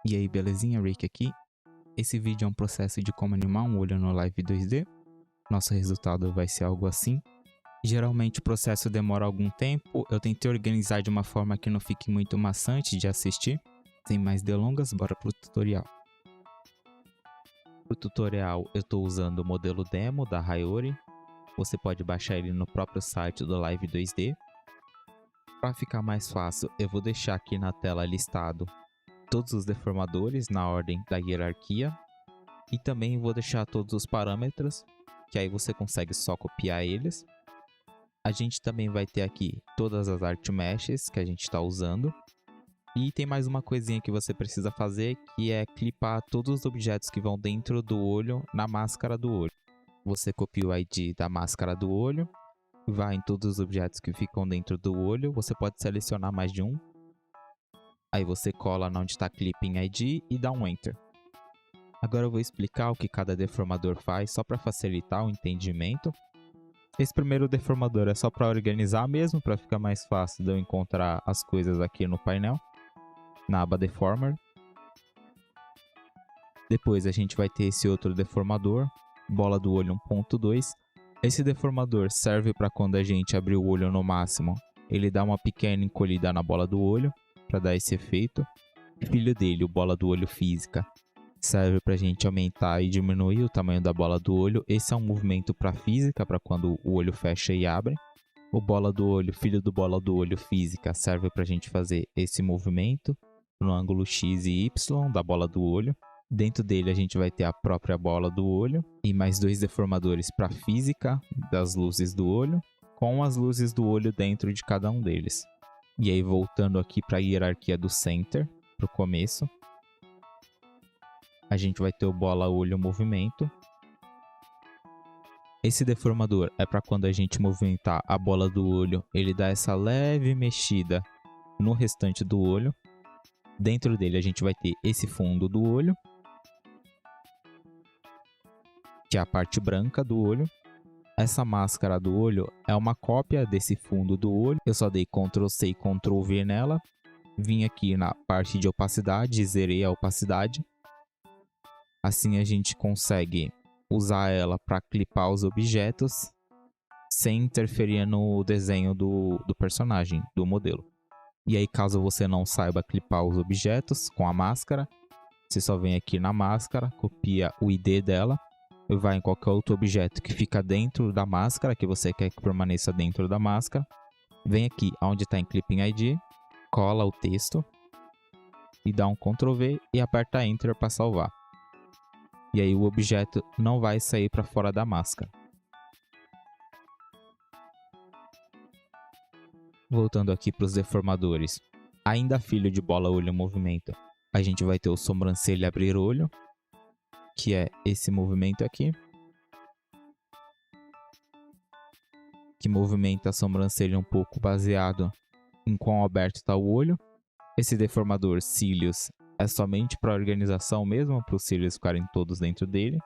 E aí, belezinha? Rick aqui. Esse vídeo é um processo de como animar um olho no Live 2D. Nosso resultado vai ser algo assim. Geralmente o processo demora algum tempo. Eu tentei organizar de uma forma que não fique muito maçante de assistir. Sem mais delongas, bora pro tutorial. Para o tutorial eu estou usando o modelo demo da Haiori. Você pode baixar ele no próprio site do Live 2D. Para ficar mais fácil, eu vou deixar aqui na tela listado todos os deformadores na ordem da hierarquia. E também vou deixar todos os parâmetros, que aí você consegue só copiar eles. A gente também vai ter aqui todas as art meshes que a gente está usando. E tem mais uma coisinha que você precisa fazer, que é clipar todos os objetos que vão dentro do olho na máscara do olho. Você copia o ID da máscara do olho, vai em todos os objetos que ficam dentro do olho, você pode selecionar mais de um. Aí você cola onde está Clipping ID e dá um Enter. Agora eu vou explicar o que cada deformador faz, só para facilitar o entendimento. Esse primeiro deformador é só para organizar mesmo, para ficar mais fácil de eu encontrar as coisas aqui no painel, na aba Deformer. Depois a gente vai ter esse outro deformador, bola do olho 1.2. Esse deformador serve para quando a gente abrir o olho no máximo, ele dá uma pequena encolhida na bola do olho, para dar esse efeito. O filho dele, o bola do olho física, serve para a gente aumentar e diminuir o tamanho da bola do olho. Esse é um movimento para física, para quando o olho fecha e abre. O bola do olho, filho do bola do olho física, serve para a gente fazer esse movimento no ângulo X e Y da bola do olho. Dentro dele a gente vai ter a própria bola do olho e mais dois deformadores para física das luzes do olho, com as luzes do olho dentro de cada um deles. E aí voltando aqui para a hierarquia do center, para o começo, a gente vai ter o bola-olho movimento. Esse deformador é para quando a gente movimentar a bola do olho, ele dá essa leve mexida no restante do olho. Dentro dele a gente vai ter esse fundo do olho, que é a parte branca do olho. Essa máscara do olho é uma cópia desse fundo do olho. Eu só dei Ctrl C e Ctrl V nela. Vim aqui na parte de opacidade, zerei a opacidade. Assim a gente consegue usar ela para clipar os objetos sem interferir no desenho do personagem, do modelo. E aí, caso você não saiba clipar os objetos com a máscara, você só vem aqui na máscara, copia o ID dela, vai em qualquer outro objeto que fica dentro da máscara, que você quer que permaneça dentro da máscara. Vem aqui onde está em Clipping ID, cola o texto e dá um Ctrl V e aperta Enter para salvar. E aí o objeto não vai sair para fora da máscara. Voltando aqui para os deformadores, ainda filho de bola olho movimento, a gente vai ter o sobrancelha abrir olho, que é esse movimento aqui, que movimenta a sobrancelha um pouco baseado em quão aberto está o olho. Esse deformador cílios é somente para organização mesmo, para os cílios ficarem todos dentro dele.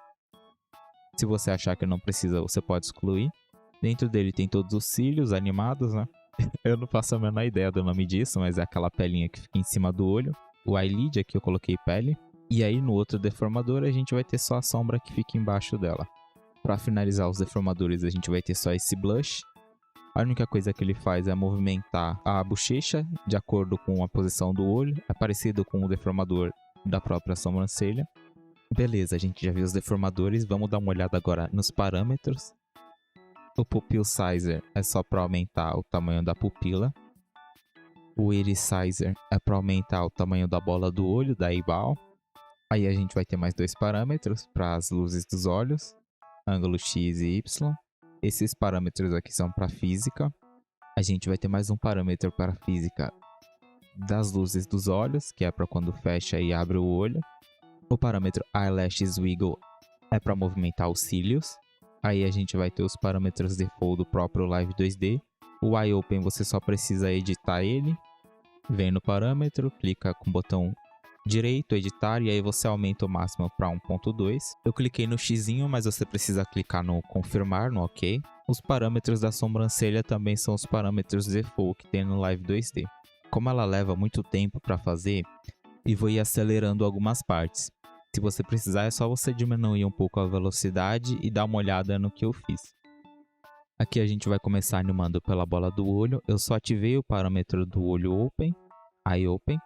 Se você achar que não precisa, você pode excluir. Dentro dele tem todos os cílios animados, né? Eu não faço a menor ideia do nome disso, mas é aquela pelinha que fica em cima do olho. O eyelid, aqui eu coloquei pele. E aí no outro deformador a gente vai ter só a sombra que fica embaixo dela. Para finalizar os deformadores a gente vai ter só esse blush. A única coisa que ele faz é movimentar a bochecha de acordo com a posição do olho. É parecido com o deformador da própria sobrancelha. Beleza, a gente já viu os deformadores. Vamos dar uma olhada agora nos parâmetros. O Pupil Sizer é só para aumentar o tamanho da pupila. O Iris Sizer é para aumentar o tamanho da bola do olho, da eyeball. Aí a gente vai ter mais dois parâmetros para as luzes dos olhos, ângulo X e Y. Esses parâmetros aqui são para física. A gente vai ter mais um parâmetro para física das luzes dos olhos, que é para quando fecha e abre o olho. O parâmetro Eyelashes Wiggle é para movimentar os cílios. Aí a gente vai ter os parâmetros default do próprio Live 2D. O Eye Open você só precisa editar ele. Vem no parâmetro, clica com o botão direito, editar, e aí você aumenta o máximo para 1.2. Eu cliquei no xizinho, mas você precisa clicar no confirmar, no OK. Os parâmetros da sobrancelha também são os parâmetros default que tem no Live 2D. Como ela leva muito tempo para fazer, e vou ir acelerando algumas partes. Se você precisar, é só você diminuir um pouco a velocidade e dar uma olhada no que eu fiz. Aqui a gente vai começar animando pela bola do olho. Eu só ativei o parâmetro do olho Open, Eye Open.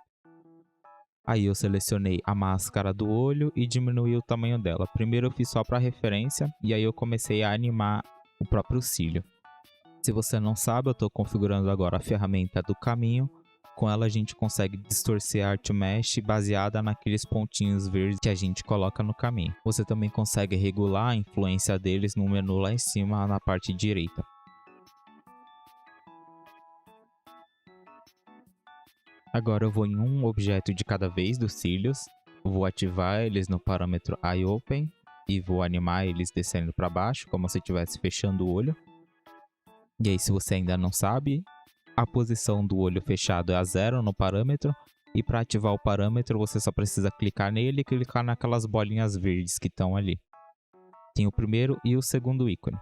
Aí eu selecionei a máscara do olho e diminuí o tamanho dela. Primeiro eu fiz só para referência e aí eu comecei a animar o próprio cílio. Se você não sabe, eu estou configurando agora a ferramenta do caminho. Com ela a gente consegue distorcer a Art Mesh baseada naqueles pontinhos verdes que a gente coloca no caminho. Você também consegue regular a influência deles no menu lá em cima na parte direita. Agora eu vou em um objeto de cada vez dos cílios. Vou ativar eles no parâmetro EyeOpen e vou animar eles descendo para baixo, como se estivesse fechando o olho. E aí, se você ainda não sabe, a posição do olho fechado é a 0 no parâmetro. E para ativar o parâmetro, você só precisa clicar nele e clicar naquelas bolinhas verdes que estão ali. Tem o primeiro e o segundo ícone.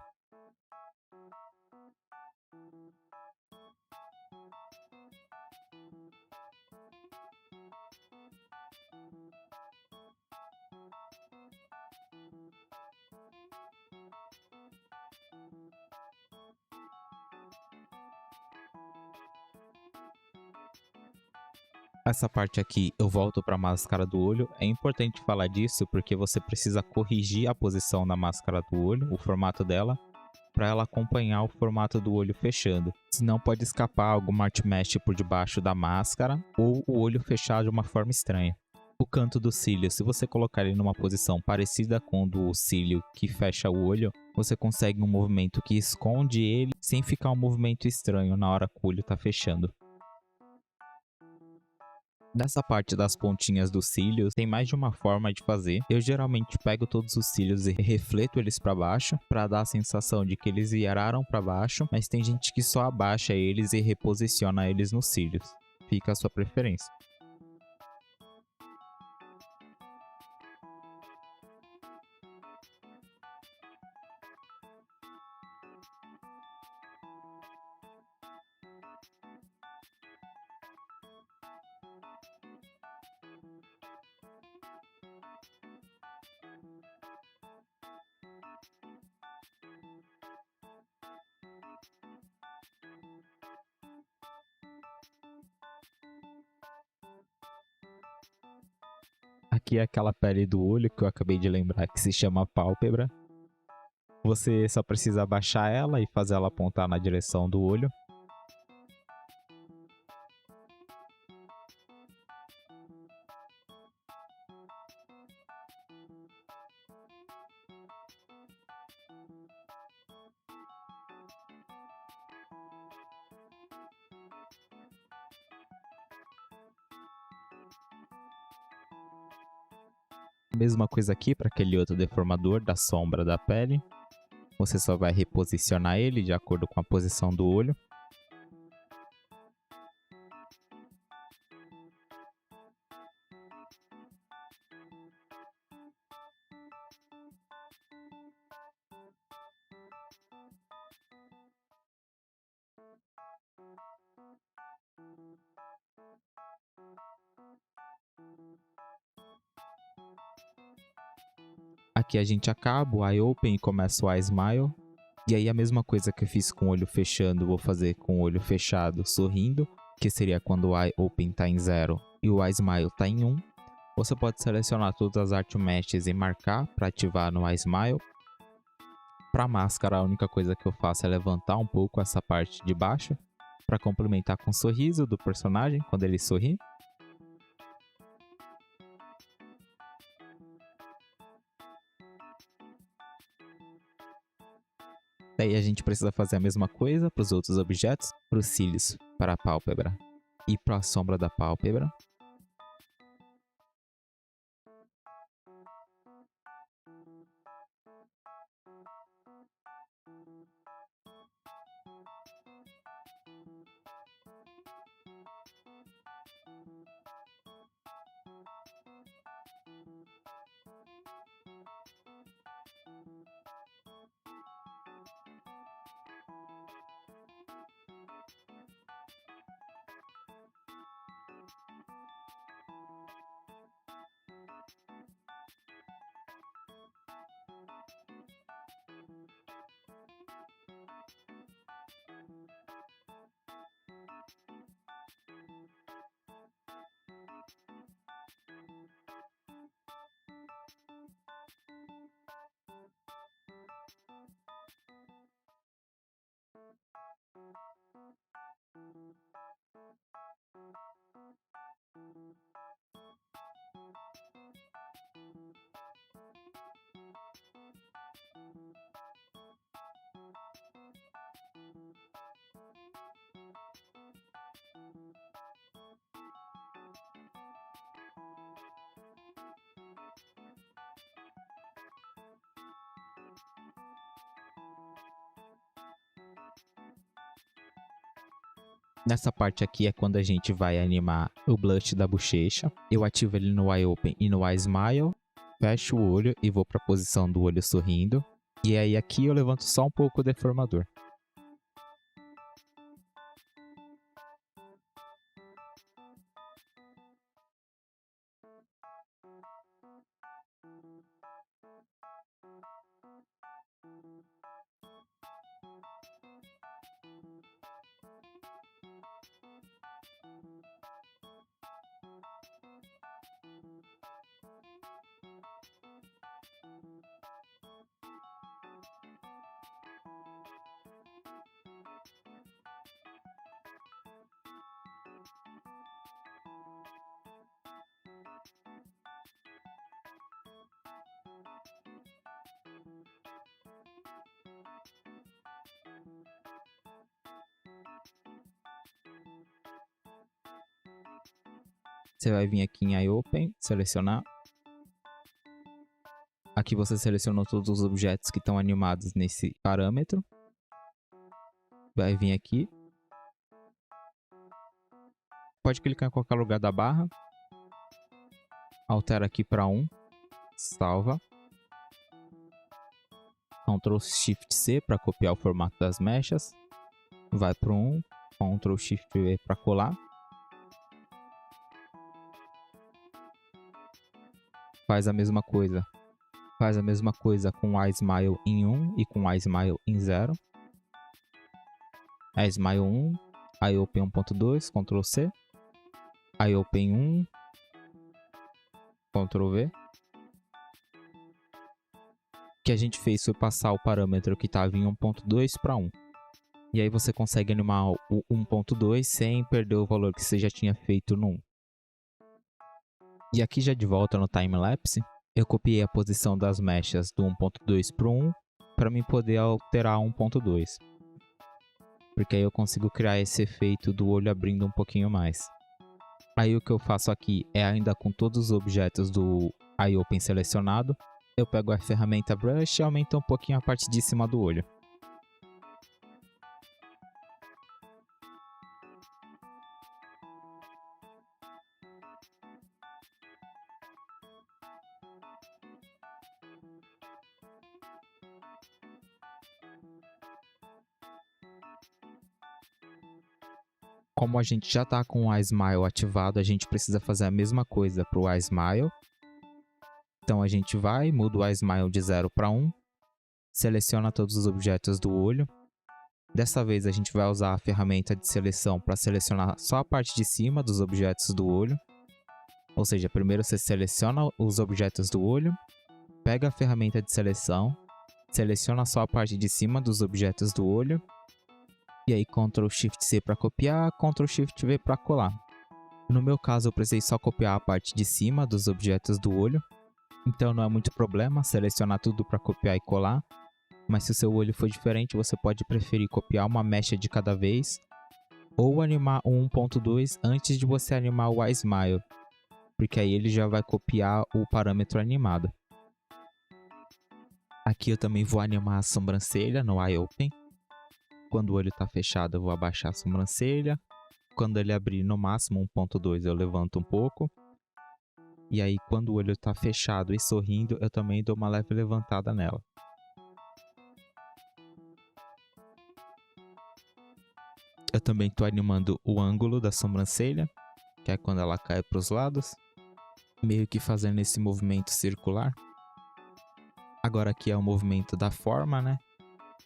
Essa parte aqui eu volto para a máscara do olho. É importante falar disso porque você precisa corrigir a posição da máscara do olho, o formato dela, para ela acompanhar o formato do olho fechando. Senão pode escapar alguma art mesh por debaixo da máscara ou o olho fechar de uma forma estranha. O canto do cílio, se você colocar ele numa posição parecida com o do cílio que fecha o olho, você consegue um movimento que esconde ele sem ficar um movimento estranho na hora que o olho está fechando. Nessa parte das pontinhas dos cílios, tem mais de uma forma de fazer. Eu geralmente pego todos os cílios e refleto eles para baixo, para dar a sensação de que eles viraram para baixo, mas tem gente que só abaixa eles e reposiciona eles nos cílios. Fica a sua preferência. Aqui é aquela pele do olho que eu acabei de lembrar que se chama pálpebra. Você só precisa abaixar ela e fazer ela apontar na direção do olho. Mesma coisa aqui para aquele outro deformador da sombra da pele. Você só vai reposicionar ele de acordo com a posição do olho. Aqui a gente acaba o Eye Open e começa o Eye Smile. E aí a mesma coisa que eu fiz com o olho fechando, vou fazer com o olho fechado sorrindo, que seria quando o Eye Open está em 0 e o Eye Smile está em 1. Você pode selecionar todas as Art Meshes e marcar para ativar no Eye Smile. Para a máscara, a única coisa que eu faço é levantar um pouco essa parte de baixo para complementar com o sorriso do personagem quando ele sorri. Daí a gente precisa fazer a mesma coisa para os outros objetos, para os cílios, para a pálpebra e para a sombra da pálpebra. Nessa parte aqui é quando a gente vai animar o blush da bochecha. Eu ativo ele no Eye Open e no Eye Smile. Fecho o olho e vou para a posição do olho sorrindo. E aí aqui eu levanto só um pouco o deformador. Você vai vir aqui em Eye Open, selecionar. Aqui você selecionou todos os objetos que estão animados nesse parâmetro. Vai vir aqui. Pode clicar em qualquer lugar da barra. Altera aqui para 1. Salva. Ctrl Shift C para copiar o formato das mechas. Vai para 1. Ctrl Shift V para colar. Faz a mesma coisa. Faz a mesma coisa com o Eye Smile em 1 e com o Eye Smile em 0. Eye Smile 1, Eye Open 1.2, Ctrl C. Eye Open 1, Ctrl V. O que a gente fez foi passar o parâmetro que estava em 1.2 para 1. E aí você consegue animar o 1.2 sem perder o valor que você já tinha feito no 1. E aqui já de volta no timelapse, eu copiei a posição das mechas do 1.2 para o 1 para mim poder alterar 1.2. Porque aí eu consigo criar esse efeito do olho abrindo um pouquinho mais. Aí o que eu faço aqui é ainda com todos os objetos do Eye Open selecionado, eu pego a ferramenta Brush e aumento um pouquinho a parte de cima do olho. Como a gente já está com o Eye Smile ativado, a gente precisa fazer a mesma coisa para o Eye Smile. Então a gente vai, muda o Eye Smile de 0 para 1, seleciona todos os objetos do olho. Dessa vez a gente vai usar a ferramenta de seleção para selecionar só a parte de cima dos objetos do olho. Ou seja, primeiro você seleciona os objetos do olho, pega a ferramenta de seleção, seleciona só a parte de cima dos objetos do olho. E aí Ctrl Shift C para copiar, Ctrl Shift V para colar. No meu caso eu precisei só copiar a parte de cima dos objetos do olho. Então não é muito problema selecionar tudo para copiar e colar. Mas se o seu olho for diferente, você pode preferir copiar uma mecha de cada vez. Ou animar o 1.2 antes de você animar o Eye Smile. Porque aí ele já vai copiar o parâmetro animado. Aqui eu também vou animar a sobrancelha no Eye Open. Quando o olho está fechado, eu vou abaixar a sobrancelha. Quando ele abrir no máximo 1.2, eu levanto um pouco. E aí, quando o olho está fechado e sorrindo, eu também dou uma leve levantada nela. Eu também estou animando o ângulo da sobrancelha, que é quando ela cai para os lados. Meio que fazendo esse movimento circular. Agora aqui é o movimento da forma, né?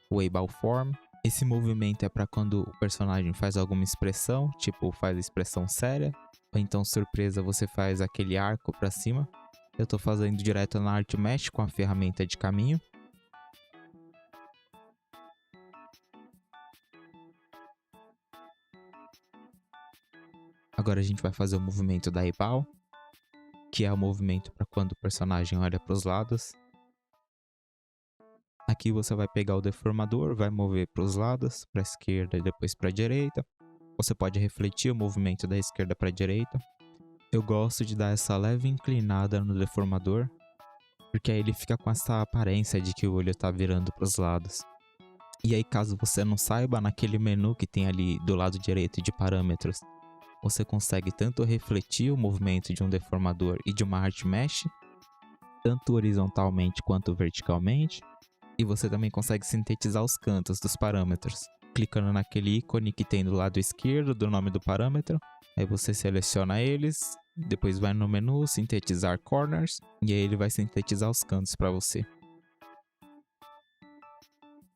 O Eyeball Form. Esse movimento é para quando o personagem faz alguma expressão, tipo faz expressão séria, ou então surpresa você faz aquele arco para cima. Eu estou fazendo direto na Art Mesh com a ferramenta de caminho. Agora a gente vai fazer o movimento da Eyeball, que é o movimento para quando o personagem olha para os lados. Aqui você vai pegar o deformador, vai mover para os lados, para a esquerda e depois para a direita. Você pode refletir o movimento da esquerda para a direita. Eu gosto de dar essa leve inclinada no deformador, porque aí ele fica com essa aparência de que o olho está virando para os lados. E aí, caso você não saiba, naquele menu que tem ali do lado direito de parâmetros, você consegue tanto refletir o movimento de um deformador e de uma art mesh, tanto horizontalmente quanto verticalmente, e você também consegue sintetizar os cantos dos parâmetros, clicando naquele ícone que tem do lado esquerdo do nome do parâmetro. Aí você seleciona eles, depois vai no menu sintetizar corners, e aí ele vai sintetizar os cantos para você.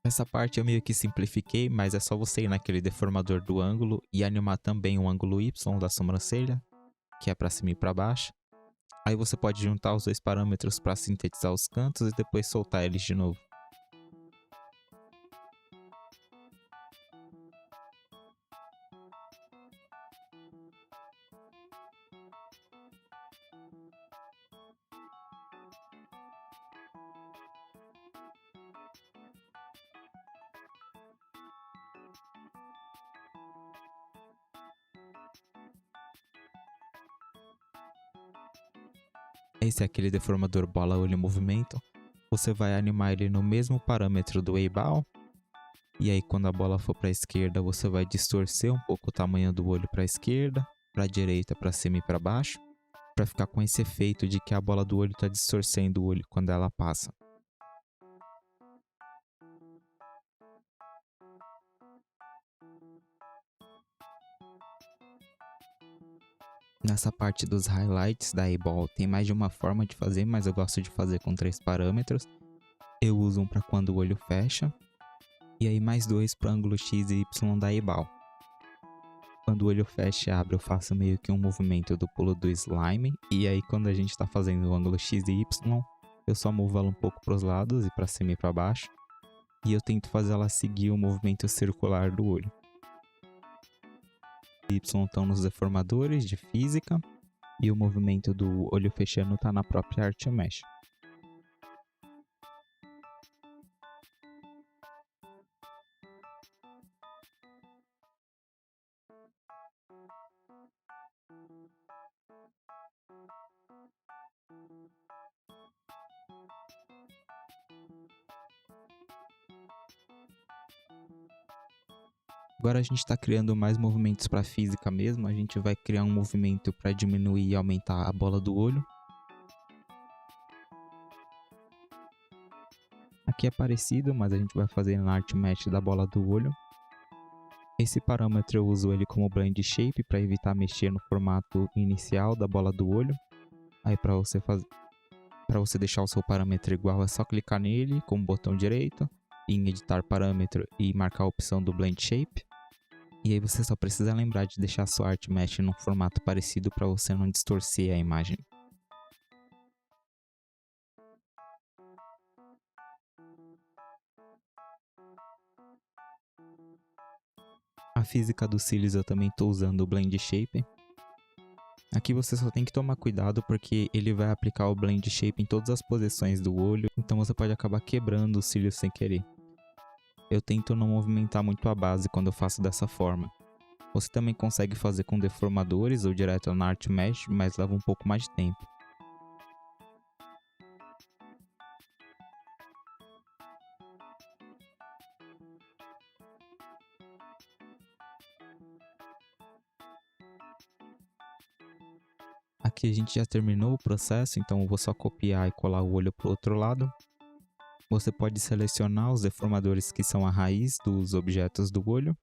Essa parte eu meio que simplifiquei, mas é só você ir naquele deformador do ângulo e animar também o ângulo Y da sobrancelha, que é para cima e para baixo. Aí você pode juntar os dois parâmetros para sintetizar os cantos e depois soltar eles de novo. Esse é aquele deformador bola olho movimento. Você vai animar ele no mesmo parâmetro do eyeball. E aí quando a bola for para a esquerda, você vai distorcer um pouco o tamanho do olho para a esquerda, para a direita, para cima e para baixo, para ficar com esse efeito de que a bola do olho está distorcendo o olho quando ela passa. Nessa parte dos highlights da eyeball tem mais de uma forma de fazer, mas eu gosto de fazer com 3 parâmetros. Eu uso um para quando o olho fecha, e aí mais 2 para ângulo X e Y da eyeball. Quando o olho fecha e abre, eu faço meio que um movimento do pulo do slime, e aí quando a gente está fazendo o ângulo X e Y, eu só movo ela um pouco para os lados e para cima e para baixo, e eu tento fazer ela seguir o movimento circular do olho. Y estão nos deformadores de física e o movimento do olho fechando está na própria art mesh. Agora a gente está criando mais movimentos para física mesmo. A gente vai criar um movimento para diminuir e aumentar a bola do olho. Aqui é parecido, mas a gente vai fazer na art mesh da bola do olho. Esse parâmetro eu uso ele como blend shape para evitar mexer no formato inicial da bola do olho. Aí para você deixar o seu parâmetro igual é só clicar nele com o botão direito, em editar parâmetro e marcar a opção do blend shape. E aí você só precisa lembrar de deixar a sua art mesh num formato parecido para você não distorcer a imagem. A física dos cílios eu também estou usando o blend shape. Aqui você só tem que tomar cuidado porque ele vai aplicar o blend shape em todas as posições do olho, então você pode acabar quebrando os cílios sem querer. Eu tento não movimentar muito a base quando eu faço dessa forma. Você também consegue fazer com deformadores ou direto na art mesh, mas leva um pouco mais de tempo. Aqui a gente já terminou o processo, então eu vou só copiar e colar o olho para o outro lado. Você pode selecionar os deformadores que são a raiz dos objetos do olho.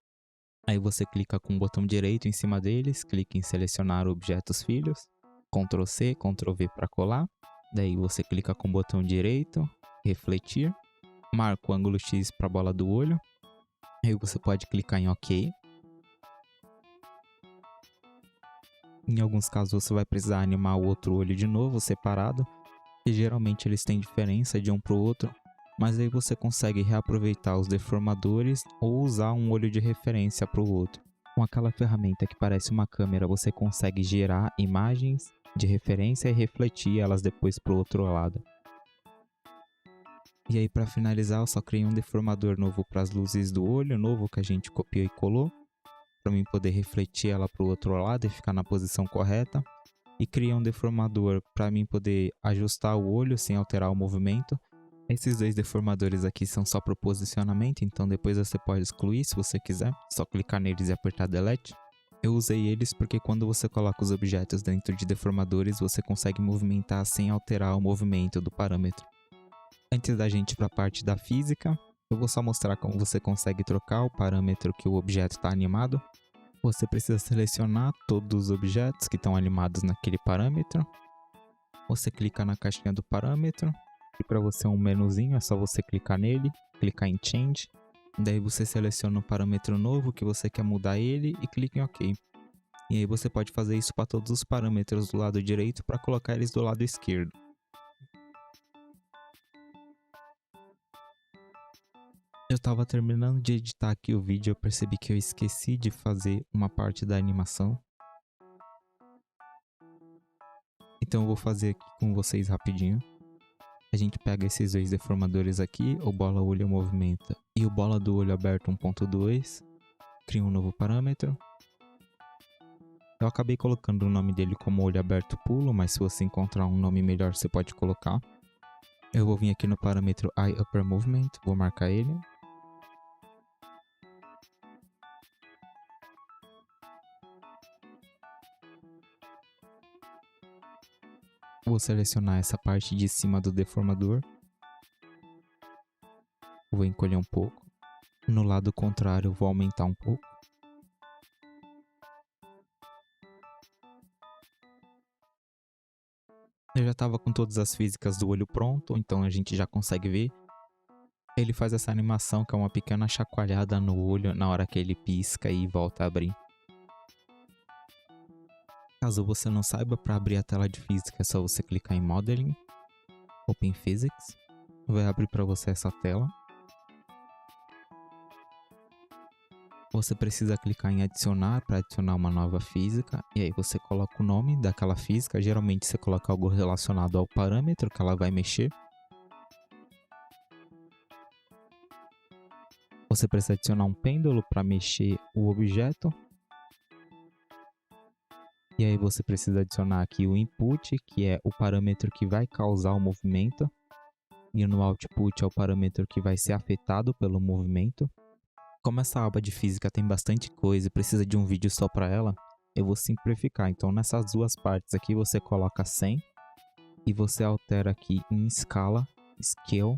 Aí você clica com o botão direito em cima deles, clica em selecionar objetos filhos, Ctrl C, Ctrl V para colar. Daí você clica com o botão direito, refletir, marca o ângulo X para a bola do olho. Aí você pode clicar em OK. Em alguns casos você vai precisar animar o outro olho de novo, separado, e geralmente eles têm diferença de um para o outro. Mas aí você consegue reaproveitar os deformadores ou usar um olho de referência para o outro. Com aquela ferramenta que parece uma câmera, você consegue gerar imagens de referência e refletir elas depois para o outro lado. E aí para finalizar, eu só criei um deformador novo para as luzes do olho, novo que a gente copiou e colou, para mim poder refletir ela para o outro lado e ficar na posição correta. E criei um deformador para mim poder ajustar o olho sem alterar o movimento. Esses dois deformadores aqui são só para o posicionamento, então depois você pode excluir se você quiser, só clicar neles e apertar Delete. Eu usei eles porque quando você coloca os objetos dentro de deformadores, você consegue movimentar sem alterar o movimento do parâmetro. Antes da gente ir para a parte da física, eu vou só mostrar como você consegue trocar o parâmetro que o objeto está animado. Você precisa selecionar todos os objetos que estão animados naquele parâmetro. Você clica na caixinha do parâmetro. E para você um menuzinho, é só você clicar nele, clicar em Change. Daí você seleciona o parâmetro novo que você quer mudar ele e clica em OK. E aí você pode fazer isso para todos os parâmetros do lado direito para colocar eles do lado esquerdo. Eu estava terminando de editar aqui o vídeo e eu percebi que eu esqueci de fazer uma parte da animação. Então eu vou fazer aqui com vocês rapidinho. A gente pega esses dois deformadores aqui, o bola olho movimenta e o bola do olho aberto 1.2. Cria um novo parâmetro. Eu acabei colocando o nome dele como olho aberto pulo, mas se você encontrar um nome melhor você pode colocar. Eu vou vir aqui no parâmetro Eye Upper Movement, vou marcar ele. Vou selecionar essa parte de cima do deformador. Vou encolher um pouco. No lado contrário, vou aumentar um pouco. Eu já estava com todas as físicas do olho pronto, então a gente já consegue ver. Ele faz essa animação que é uma pequena chacoalhada no olho na hora que ele pisca e volta a abrir. Caso você não saiba, para abrir a tela de física é só você clicar em Modeling, Open Physics, vai abrir para você essa tela. Você precisa clicar em adicionar para adicionar uma nova física e aí você coloca o nome daquela física, geralmente você coloca algo relacionado ao parâmetro que ela vai mexer. Você precisa adicionar um pêndulo para mexer o objeto. E aí você precisa adicionar aqui o input, que é o parâmetro que vai causar o movimento. E no output é o parâmetro que vai ser afetado pelo movimento. Como essa aba de física tem bastante coisa e precisa de um vídeo só para ela, eu vou simplificar. Então nessas duas partes aqui você coloca 100 e você altera aqui em escala, Scale,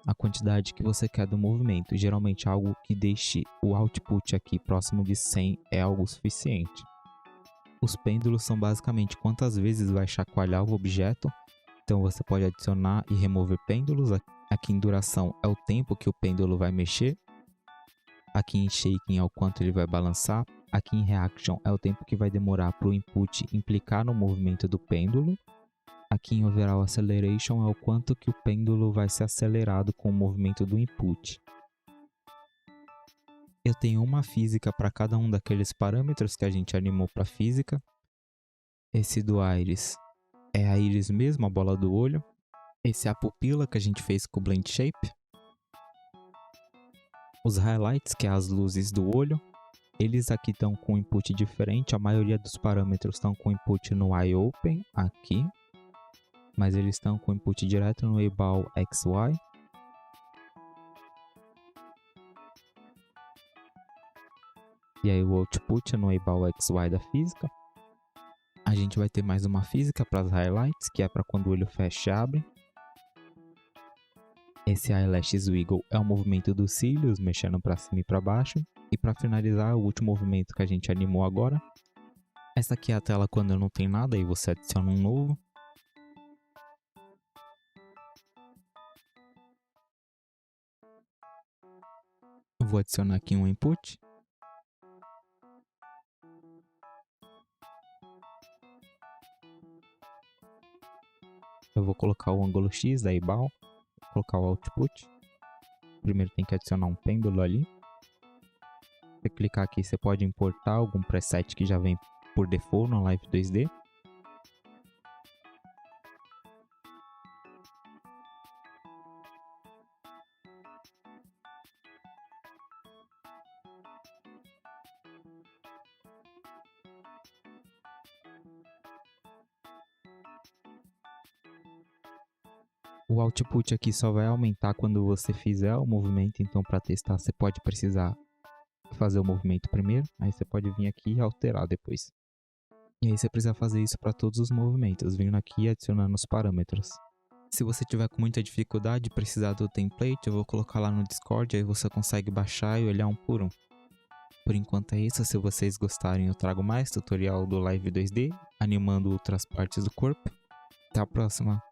a quantidade que você quer do movimento. Geralmente algo que deixe o output aqui próximo de 100 é algo suficiente. Os pêndulos são basicamente quantas vezes vai chacoalhar o objeto. Então você pode adicionar e remover pêndulos. Aqui em duração é o tempo que o pêndulo vai mexer. Aqui em shaking é o quanto ele vai balançar. Aqui em reaction é o tempo que vai demorar para o input implicar no movimento do pêndulo. Aqui em overall acceleration é o quanto que o pêndulo vai ser acelerado com o movimento do input. Eu tenho uma física para cada um daqueles parâmetros que a gente animou para física. Esse do íris é a íris mesmo, a bola do olho. Esse é a pupila que a gente fez com o blend shape. Os highlights, que é as luzes do olho. Eles aqui estão com input diferente. A maioria dos parâmetros estão com input no eye open, aqui. Mas eles estão com input direto no eyeball XY. E aí o output é no eyeball XY da física. A gente vai ter mais uma física para as highlights, que é para quando o olho fecha e abre. Esse eyelashes wiggle é o movimento dos cílios, mexendo para cima e para baixo. E para finalizar, o último movimento que a gente animou agora. Essa aqui é a tela quando não tem nada e você adiciona um novo. Eu vou adicionar aqui um input. Eu vou colocar o ângulo X da eyeball, vou colocar o output. Primeiro tem que adicionar um pêndulo ali. Se clicar aqui, você pode importar algum preset que já vem por default no Live 2D. O output aqui só vai aumentar quando você fizer o movimento, então para testar você pode precisar fazer o movimento primeiro, aí você pode vir aqui e alterar depois. E aí você precisa fazer isso para todos os movimentos, vindo aqui e adicionando os parâmetros. Se você tiver com muita dificuldade e precisar do template, eu vou colocar lá no Discord, aí você consegue baixar e olhar um por um. Por enquanto é isso, se vocês gostarem eu trago mais tutorial do Live 2D, animando outras partes do corpo. Até a próxima!